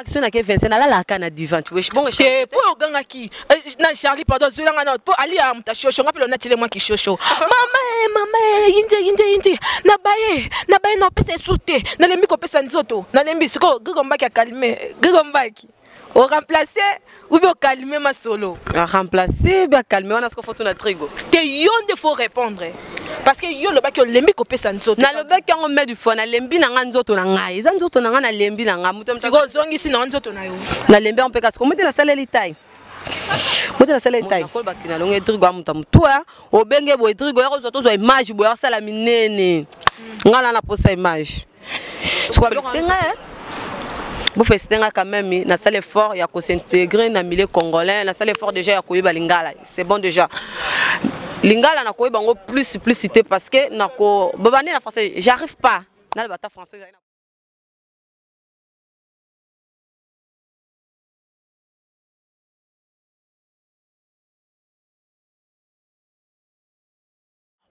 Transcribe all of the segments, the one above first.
mbaki so na ke Vincent na la kana divan tu wesh bon che po ganga ki na Charlie pardon zulanga na po ali am ta shosho ngapelo na tile mwa ki shosho mama inje na baye no pesa sute na lembi ko pesa nzoto na lembi siko gigombaki akalme gigombaki o remplacer ou bien calmer ma solo remplacer bien calmer on a ce qu'on faut na trigo te yonde faut répondre parce que yo le ba que lembi ko pesa nzoto na le ba que on met du fond na lembi na nzoto na ngai eza nzoto na na lembi na ngai mutem siko zongi si na nzoto na yo na lembi on peut kasi ko mutem na sala litai mutem na sala litai ko ba kina longe trigo amutam toi o benge bo trigo ya ko zo zo image bo ya sala minene ngala na posa image soit vous faites quand même na salle fort ya ko s'intégrer na milieu congolais na salle fort déjà ya ko yeba lingala c'est bon déjà lingala na ko yeba ngo plus cité parce que na ko babane na français j'arrive pas na le bata français.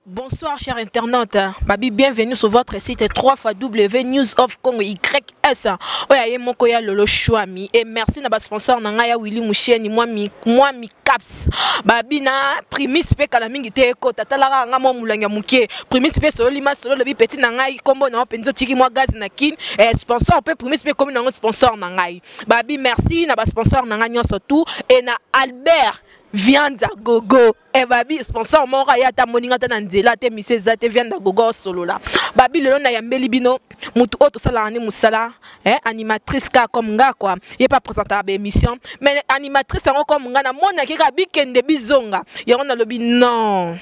Bonsoir chers internautes, Babi, bienvenue sur votre site 3xW News of Congo YS. Oya moko ya lolo chouami et merci na ba sponsor na ngaya Willy Moucheni moi mi caps. Babi na primis pe kala mingi te ko tatala nga mo mulanga mukie. Primis pe solo lima solo le bi petit na ngai kombo na penzo tiki moi gaz na kin et sponsor pe primis pe comme na sponsor na ngai. Babi merci na ba sponsor na nga nyonso tout et na Albert Vianda Gogo et Babi sponsor mora ya ta moninga ta nzela te monsieur Zate Vianda Gogo solo là Babi lelo na yambeli bino mutu oto sala ani musala animatrice ka comme nga quoi il est pas présentable émission mais animatrice en comme nga na mona ki ka bikende bizonga yango na lobi non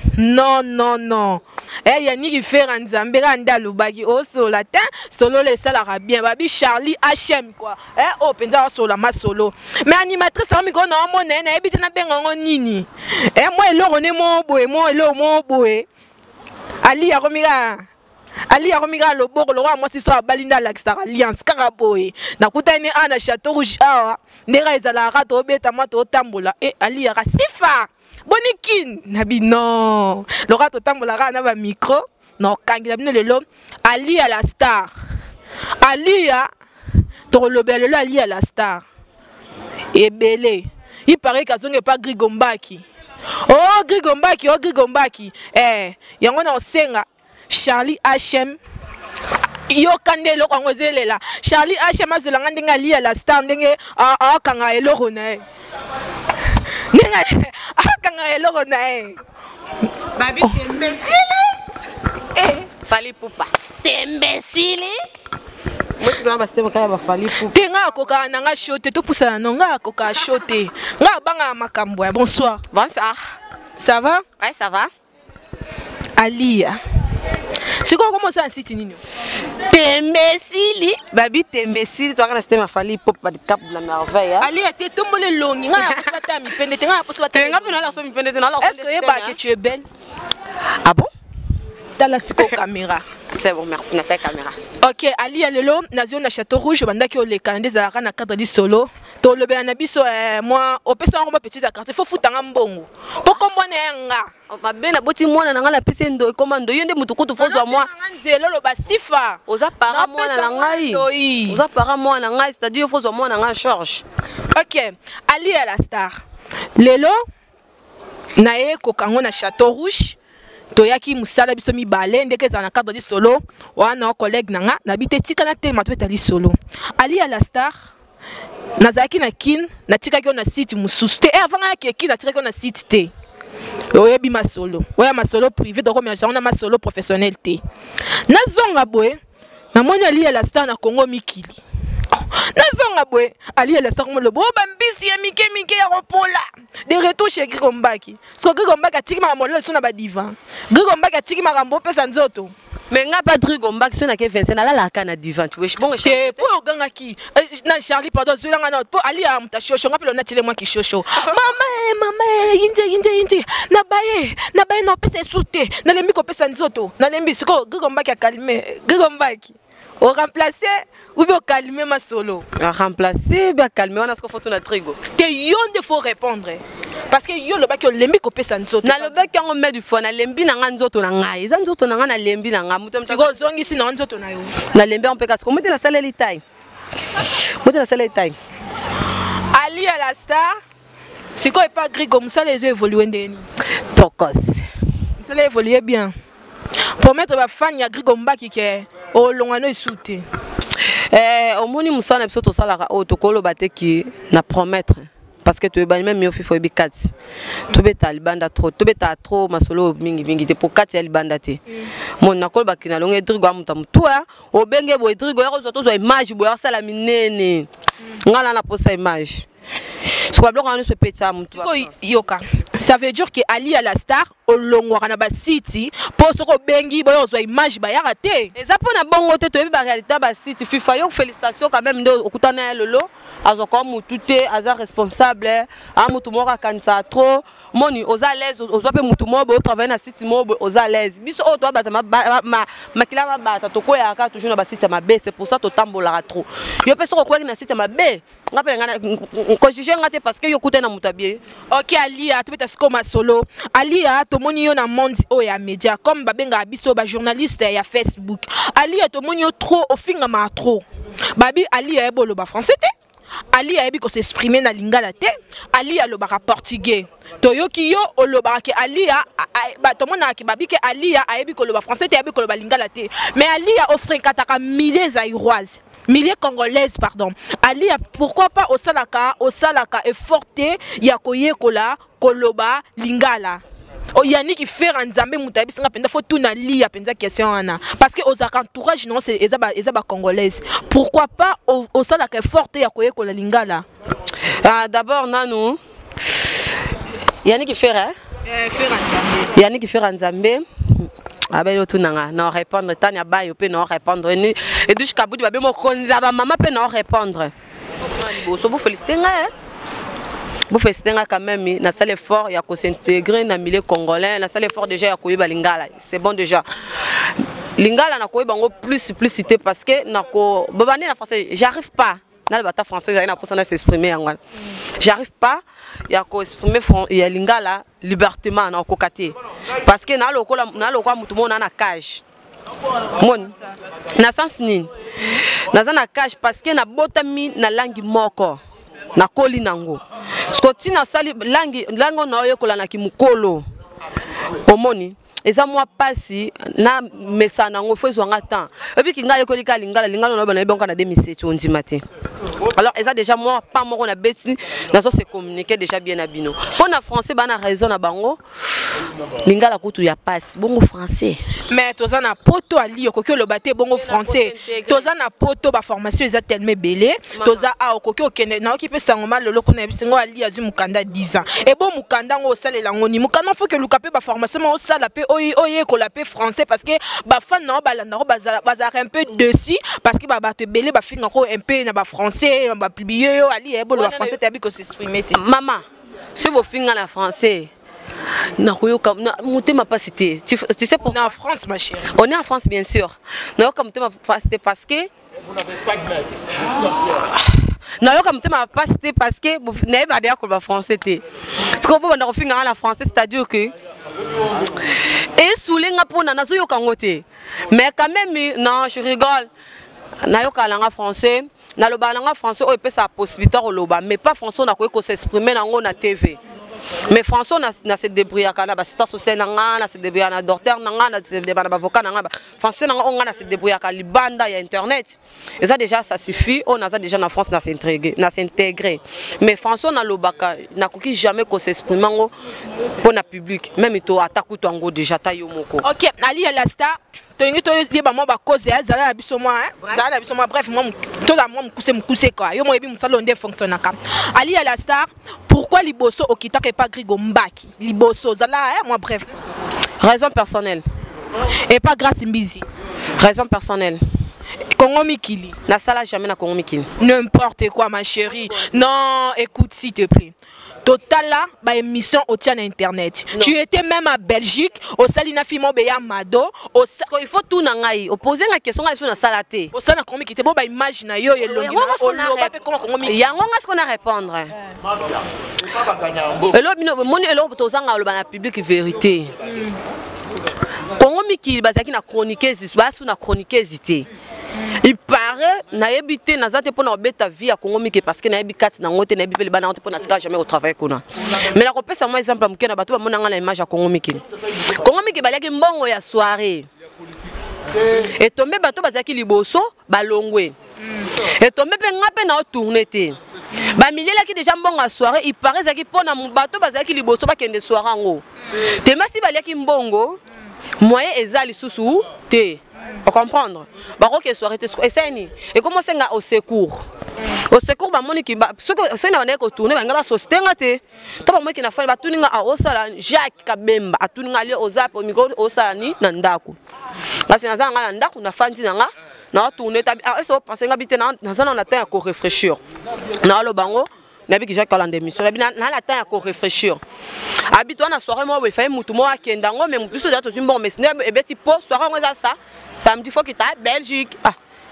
ya ni ki faire nzambe ka ndalu baki o solo ta solo le sala bien Babi Charlie HM quoi o penza solo ma solo mais animatrice en mi ko na mona na ebite na benga nini moi eloko ne mo boye Ali Aromira loboko lo moi si so balinda la alliance karaboye na kutani ana Château Rouge awa ndera ezala rato obeta mato tambola Ali ya sifa bonikin nabi non lo rato tambola na ba micro no kangi bino lelo Ali à la star Ali ya to lobelo Ali à la star ebele il paraît qu'à son pas Grigombaki. Oh Grigombaki. Yango na osenga Charlie HM. Yo kande lo kangozele la. Charlie HM azolanga ndinga li la star ndenge kanga eloko na e. Ndinga kanga eloko na e. Babi imbécile. Fali pupa. Imbécile. Tenga koka nanga shote to poussa nanga koka shote nga banga makambo ya bonsoir. Bonsoir. Ça va? Ouais, ça va. Alia. C'est quoi comment ça un site nini? Tembesili. Babi tembesili toi kana système fali pop ba cap de la merveille. Alia te tombole longi nga posa ta mi pende tenga posa ta. Tenga pena la so mi pende na la. Est-ce que ba que tu es belle? Ah bon? Dans la psycho caméra. C'est bon, merci na ta caméra. OK, Ali Alelo, Nazion na Château Rouge, bandaki o le candidat za na cadre di solo. To le be na biso moi opesa ngoma petit za carte, faut futanga mbongo. Poko mwana nga. Ba be na boti mwana na ngala pese ndo commando yende mutukutu fozo moi. Nzelo lo ba sifa. Oza para mwana na ngai. Oza para mwana na ngai, c'est-à-dire fozo mwana na George. OK, Ali à la star. Lelo na ye ko kango na Château Rouge. Toyaki musala biso mi balé ndeke za na cadre di solo wana collègue nanga na bité tika na tema to etali solo Ali à la star nazaki na kin na tika ki na site mususu te avant ya ki na tika ki na site te oyebi ma solo oya ma solo privé donc mais on a ma solo professionnel te nazonga boy na moni Ali à la star na Congo mikili nazonga boy Ali à la star mo le bo bambisi ya mike ya ropola de retour chez Grigombaki so Grigombaki atiki ma modèle so na ba divan Grigombaki atiki ma rambo pesa nzoto mais nga pas Grigombaki so na ke Vincent na la kana divan tu wesh bon che po ganga ki na Charlie pardon zulanga na po Ali am ta shosho ngapelo na tile mwa ki shosho mama inje na baye no pesa sute na lembi ko pesa nzoto na lembi siko Grigombaki akalme Grigombaki o remplacer ou bien calmer ma solo. Remplacer bien calmer on a ce qu'on faut na trigo. Te yonde faut répondre parce que yo le ba que lembi ko pesa nzoto. Na le ba que on met du fond na lembi na nzoto na ngai. Eza nzoto na nga na lembi na nga mutem siko zongi si na nzoto na yo. Na lembi on peut kasi ko muté na sala litai. Motela sala etai. Ali à la star. C'est quoi pas gris comme ça les yeux évoluent ndeni. Tokos. Ça les évolue bien. Pour mettre ma fan ya gris comme baki ke o longano esouté. Au moni musana biso to sala o to kolo bateki na promettre. Parce que tu es même mieux fait faut bikat. Tu beta libanda trop, tu beta trop masolo mingi te pour kati ya libanda te. Mon nakol bakina longe drigo amuta mutua, o benge bo drigo ya zo to zo image bo ya sala minene. Ngala na posa image. Ce qu'on bloque en ce petit yoka. Ça veut dire que Ali à la star au long wana ba city pour ce ko bengi bo zo image ba ya raté. Et ça pour na bongo te to ba réalité ba city FIFA yo félicitations quand même ndo okutana lolo. Azo comme tout est aza responsable a mutu moko kanisa trop moni aux à l'aise aux pe mutu moko travailler na city moko aux à l'aise biso o to bata ma kila bata to ko ya ka toujours na ba city ma b c'est pour ça to tambola trop yo pe so ko na city ma b ngapela ngana ko juger ngate parce que yo kuta na mutabie. OK Ali a to beta skoma solo Ali a to moni yo na monde o ya média comme babenga biso ba journaliste ya Facebook Ali a to moni yo trop au finga ma trop babi Ali a bolo ba français te Ali a ebi ko s'exprimer na lingala te Ali a lo baka portugais toyoki yo o lo baka Ali a ba to mona ki babi ke Ali a ebi ko lo ba français te ebi ko lo ba lingala te mais Ali a offert kataka milliers zaïroises milliers congolaises pardon Ali a pourquoi pas au salaka et forte ya koye kola koloba lingala o yani ki faire nzambe mutabi singa penda faut tout na li ya penza question ana parce que aux entourage non c'est ezaba congolaise pourquoi pas au sala que forte ya koye ko la lingala d'abord nanu yani ki faire faire nzambe yani ki faire nzambe abelo tunanga na répondre tania bayo pe na répondre et douche kabudi babe mo konza ba maman pe na répondre bo so vous féliciter nga vous faites quand même na salle fort il y a qu'on s'intégrer na milieu congolais na salle fort déjà il y a koyeba lingala c'est bon déjà lingala na koyeba ngo plus cité parce que na ko babane na français j'arrive pas na le bata français na pour ça s'exprimer en j'arrive pas il y a ko exprimer il y a lingala libertément na ko katé parce que na lokwa mutu mona na cage mon na sens ni na za na cage parce que na botami na langue moko na koli nango skoti na sali lango na oyekola na kimukolo omoni eza moi pasi na mesa nango faut zwanga temps et puis kinga yekoli ka lingala no bana ebonka na 2007 on dit matin alors eza déjà moi pas moko na beti na so se communiquer déjà bien na bino pour na français bana raison na bango lingala kutu ya passe bongo français mais toza na poto ali okoki olobate bongo français toza na poto ba formation eza tellement belé toza a okoki okende na okipe sangoma lolo kuna bisengo ali azu mukanda 10 ans et bon mukanda ngo salela ngoni mukanda faut que lukape ba formation mo sala pe oye ko la pe français parce que ba fan na balanda baza un peu dessus parce que ba te belé ba finga ko un peu na ba français ba publier yo ali e bolo ba français tabi ko s'exprimer maman si vous finga na français na koyoka mutema pas cité tu sais pour en France ma chérie on est en France bien sûr na comme mutema pas cité parce que vous n'avez pas de mec na comme mutema pas cité parce que vous n'avez pas dire ko ba français té ce qu'on peut na finga na français c'est-à-dire que et soulenga pona na soyo kangote mais quand même non je rigole na yo kalanga français na loba langa français o epesa possibilité o loba mais pas français na ko s'exprimer nango na TV mais français na se débrouiller kana ba assistant social na se débrouiller na docteur na se débrouiller na avocat na français na se débrouiller ka libanda ya internet et ça déjà ça suffit on a ça déjà na France na s'intégrer mais français na lobaka na koki jamais ko s'exprimer ngo pour na public même to ataku to ngo déjà ta yo moko OK ali ya la star tongi to yeba mo ba cause ya zala na biso moi zala na biso moi bref moi to la moi mukuse quoi yo mo yebi musalo ndé fonctionnaka ali ya la star pourquoi liboso okita ke pas grigo mbaki liboso zala moi bref raison personnelle et pas grâce mbizi raison personnelle Congo Mikili na sala jamais na Congo Mikili n'importe quoi ma chérie non écoute s'il te plaît total là ba émission au tien internet non. Tu étais même à Belgique au salina fimo be ya mado au il faut tout na ngai opposer la question na na salate au sana Congo Mikili bo ba image na yo elongi na ba pe Congo Mikili yango ngas ko na répondre elo bino moni elo tozanga lo na public vérité Congo Mikili bazaki na chroniqueuse basu na chroniqueuse té il paraît soirée nayebi te naza te pona obeta vie ya Congo Miki parce que nayebi kati na ngote nayebi pele bana te pona sika jamais au travail kuna mais la kopesa moi exemple muke na bato ba mona nga na image ya Congo Miki baliaki mbongo ya soirée et tombe bato bazaki liboso balongwe et tombe pe ngape na tourner te ba miliela ki déjà mbongo à soirée il paraît zaki pona bato bazaki liboso ba kende soirée ngo te masi baliaki mbongo moyen ezali susu te on comprendre ba ko ke soirée te eseni et comment c'est nga au secours ba moni ki ba ce na ko tourner ba ngaba sostenga te to ba mo ki na fa ba tuninga a osala Jacques Kabemba atuninga le ozap au micro osala ni na ndako parce que naza nga na ndako na fandi nga na tourner tabi eso parce nga bité na na temps ko réfléchir na lo bango na bi ki Jacques Kalande mission na la temps ko réfléchir habito na soirée mo we fay mutu mo akenda ngo mais mutu so dato simbo mais e beti po soirée ngo ça samedi faut que ta Belgique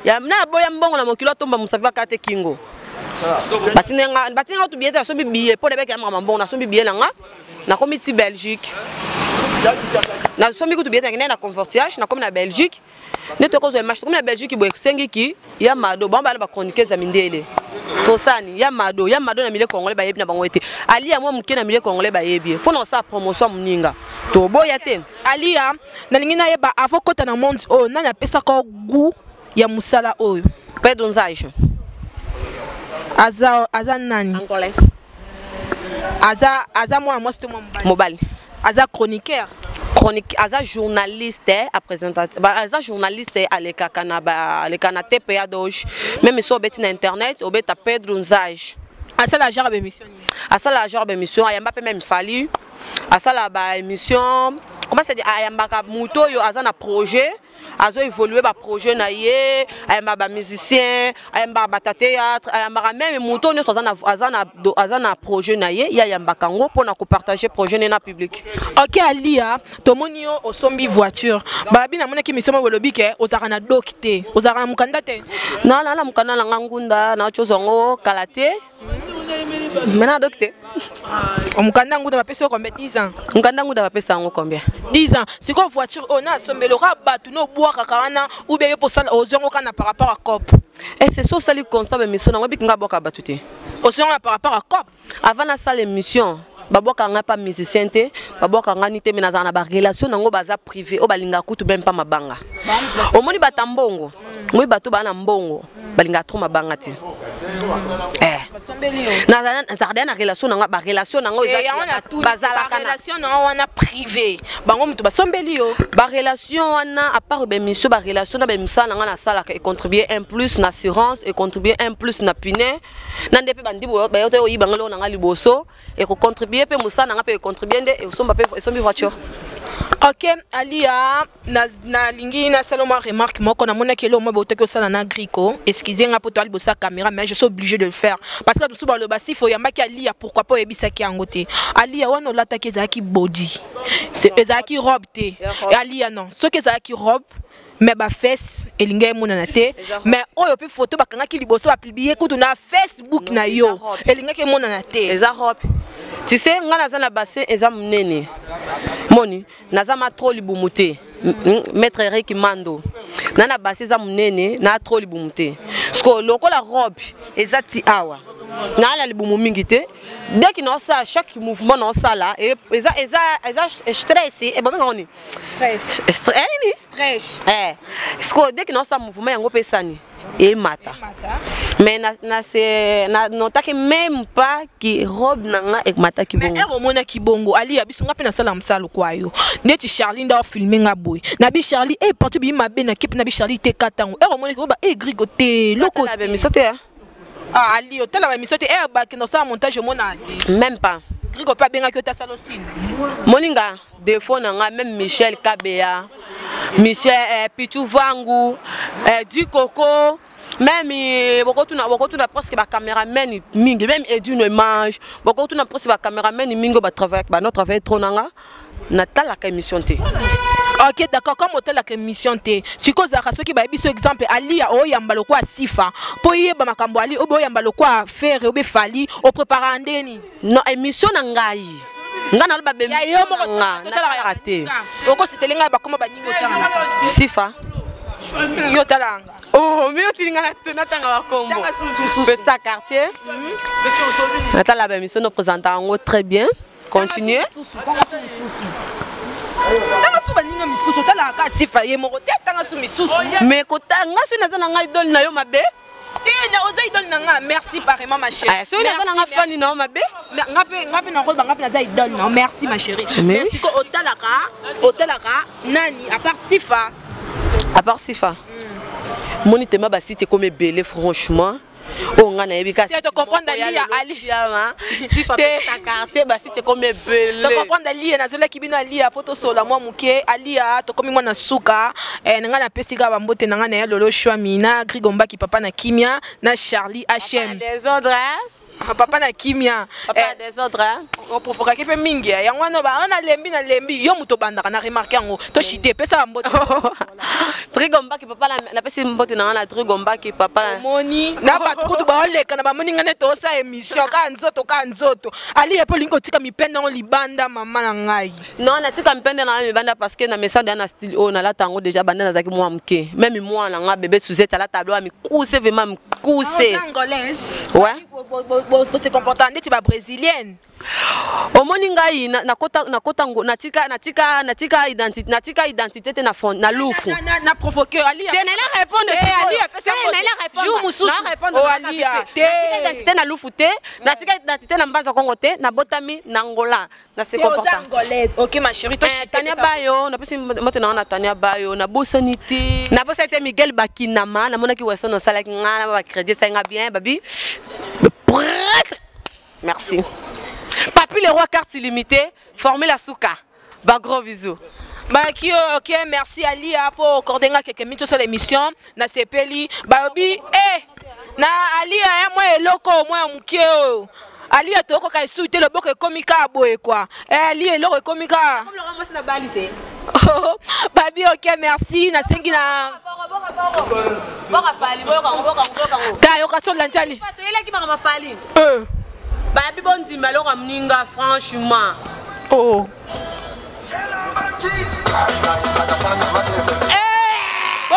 ya na boya mbongo na mokilo tomba musafa kate kingo batinga to billet so biye po debe ka mama mbongo na so biye nanga na komiti Belgique na so mi ko to billet na confortage na comme na Belgique ne to ko zo match comme na Belgique boy sengi ki ya mado bamba na ba chroniquer za mindele to sani ya mado na mile congolais ba yebi na bango ete ali ya mo muke na mile congolais ba yebi faut non sa promotion muninga to boya te ali ya na lingina yeba avokota na monde o na pesa ko gu ya musala oyo Pedro Nzage aza nani angolais aza moi mosto mobile aza chroniqueur aza journaliste à présentateur aza journaliste à lekana TPA doge même so beti na internet obeta Pedro Nzage asala genre émission ayamba pe même fali asala ba émission comment ça dit ayamba ka muto yo aza na projet azo évoluer ba projet na ye ayamba ba musicien ayamba ba théâtre ayamba même muto nyo aza na projet na ye ya yamba kango pona ko partager projet na public. OK alia tomoni yo osombi voiture babi na mona ki mission mo lobi ke ozaka na dokite ozaka na mukanda te na mukanda na ngunda na chozongo kalate mena docteur omukanda nguda bapesa combien 10 ans mukanda nguda bapesa ngo combien 10 ans c'est quoi voiture ona sombelo ka batu no boaka kana ou bien pour ça ozongo kana par rapport à cop et c'est ça sali constat émission ngo bikinga boka batu te ozongo par rapport à cop avant la salle émission baboka nga pas musicien te baboka nga ni te mais na ba relation nango baza privé o balinga kutu même pas mabanga omoni batambongo moi bato bana mbongo balinga trop mabanga te na relation nango ba relation nango bazala kana relation nango wana privé bango mutu basombeli yo ba relation wana à part be mission ba relation na be misala nga na sala et contribuer un plus na assurance et contribuer un plus na pine na ndepe bandi ba yote o yibanga lo nga liboso et ko contribuer pe musala nga pe contribuer nde et somba pe sombi voiture. OK alia na lingi na saloma remarque moko na mona kelo mo bote ko sala na grico excusez nga poto alibosa caméra mais je suis obligé de le faire parce que tout souvent le basi faut yamba ki alia pourquoi pas ebisa ki angote alia wana lataki zaki body c'est ezaki robe te alia non ce que zaki robe mais ba fesse elinga mona na te mais oyo pe photo bakanga ki liboso ba publier kutu na Facebook na yo elinga ke mona na te eza robe tu sais nga naza na bassin eza munene moni naza ma trop libumuté maître Eric Mando nana bassin eza munene na trop libumuté sko lokola robe eza ti awa na la libumu mingi te dès qu'il na ça chaque mouvement na ça là et eza stress et bon ngoni stress sko dès qu'il na ça mouvement yango pesani et mata mais na notaki même pas qui robe nanga et mata ki bongo mais ero mona ki bongo ali abisunga pe na sala msalo kwayo neti Charlie nda filmer nga boy na bi Charlie e parti bi mabe na kip na bi Charlie te katango ero mona ki ba e grigoté loko la be misote ali hôtel la misote e ba ki no sa montage mona te même pas grigo pa benga ki otasalo sine moninga défaut nanga même Michel Kabea Michel Pichu Vangu du Coco même beaucoup na presque ba caméraman mingi même Edune Image beaucoup na presque ba caméraman mingi ba travailler ba notre travail trop nanga na tala ka émission te. OK d'accord comme hôtel la émission te siko za kaso ki ba biso exemple ali ya o yamba lo kwa sifa po yeba makambo ali o bo yamba lo kwa faire o be fali o préparer ndeni non émission na ngai nga na ba be ya yo moko na raté oko sitelenga ba koma ba ningo tanga sifa yo talanga Oh, mais tu n'as pas combo. Petit quartier. Attends, la belle mission nous présente en très bien. Continuez. Mais quand tu as merci pareillement ma chérie. Merci ma chérie. Merci ko otalaka nani à part Sifa. À part Sifa. Monitema basi c'est comme belé franchement. On a tu comprends Ali Sifa ta quartier basi c'est comme belé. Tu comprends Ali na zola kibino Ali a poto sola moi muke Ali a to komi mwana suka nga na pesika ba mbote nga na lolo Shwamina Grigomba ki papa na Kimia na Charlie HM. Des ordres. Papa na Kimia. Papa des ordres. On provoque que mingi ya ngwana ba on a lembi yo muto bandaka na remarquer ngo to chité pesa mbote. Trigomba ki papa la pesi mbote na Trigomba ki papa moni na ba tukutu ba oleka na ba moni ngane to sa émission ka nzoto ali epo lingo tika mipenda ngo libanda mama na ngai non na tika mipenda na mibanda parce que na message na style o na la tango déjà banda na zaki moi mke même moi na nga bébé Suzette la tableau mi couser vraiment mi couser angolaise ouais se comportant ndeti ba brésilienne omoni ngai natika identité te na lufu na provoquer ali te na répondre ali jour mususu na répondre ali te identité na lufu te natika identité na mbanza Kongo te na botami na Angola na se comportant angolaise OK ma chérie to Tania Bayo na pesi mote na Tania Bayo na bosanité na bosanité Miguel Bakinama na monaki weso no sala ngana ba crédit ça nga bien babi merci. Papi le roi carte illimitée, formez la souka. Bah gros bisous. Bah ok merci Ali pour accorder quelques minutes sur l'émission. Na sepeli babi na Ali moi eloko moi mukio. Ali atoko ka suite le boko komika boye quoi. Ali eloko komika. Comme le roi na balité. Babi ok merci na sengi na boka fali boka ka yo ka so lanjali. To ile ki ba fali. Babi bonzimba lo mninga franchement. Oh. Vous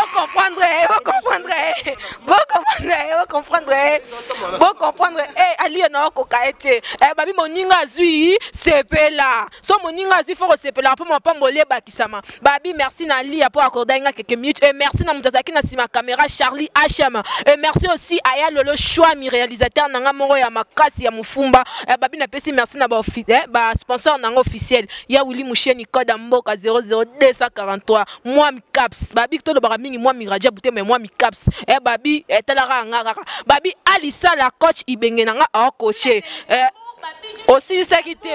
comprendre. Ali na ko kaete. Babi moninga zui sepela. So moninga zui faut sepela pour moi pas molé bakisama. Babi merci na Ali pour accorder quelques minutes et merci na mutazaki na sima caméra Charlie HM. Et merci aussi Aya Lolo Shwami réalisateur nanga moro ya makasi ya mufumba. Babi na pesi merci na ba sponsor nanga officiel. Ya Willy Musheni code mboka 00243. Moi mi caps. Babi to le baramingi moi mi radia bouté mais moi mi caps. Babi etalaka ngara. Babi Alissa la coach ibenge nanga a coaché. Aussi sécurité.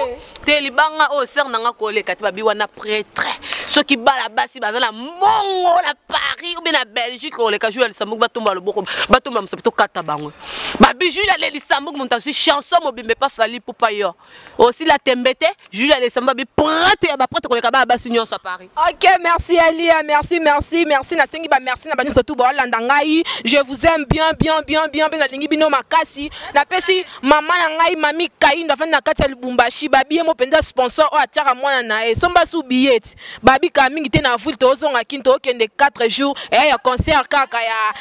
Te libanga o ser nanga kole kati babi wana prêtre. Ceux qui bala basi bazala mongo la Paris ou bien la Belgique ou les kaju ya Luxembourg batomba le boko batomba msapito kata bango. Babi Jules le Luxembourg monta sur chanson mobimbe pas fali pour pa yo. Aussi la tembete Jules le Luxembourg babi prêtre ya ba prêtre koleka ba basi nyonso à Paris. OK, merci Alia, merci na sengi ba merci na bani surtout ba landa ngai. Je vous aime bien na lingi bino makasi. Na pesi mama na ngai mami Kainda fa na kati Lubumbashi babi mo penda sponsor o ataka mwana na e somba su billet. Babi ka mingi te na vule to zonga kinto okende 4 jours ya concert kaka ya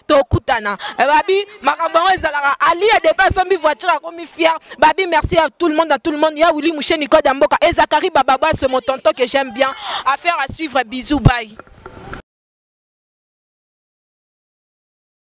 to kutana. Babi makambo ezalaka Ali a dépassé mi voiture comme fier. Babi merci à tout le monde Il y a Willy Musheni Code Mboka et Zachary Bababa, c'est mon tonton que j'aime bien. Affaire à suivre, bisous, bye.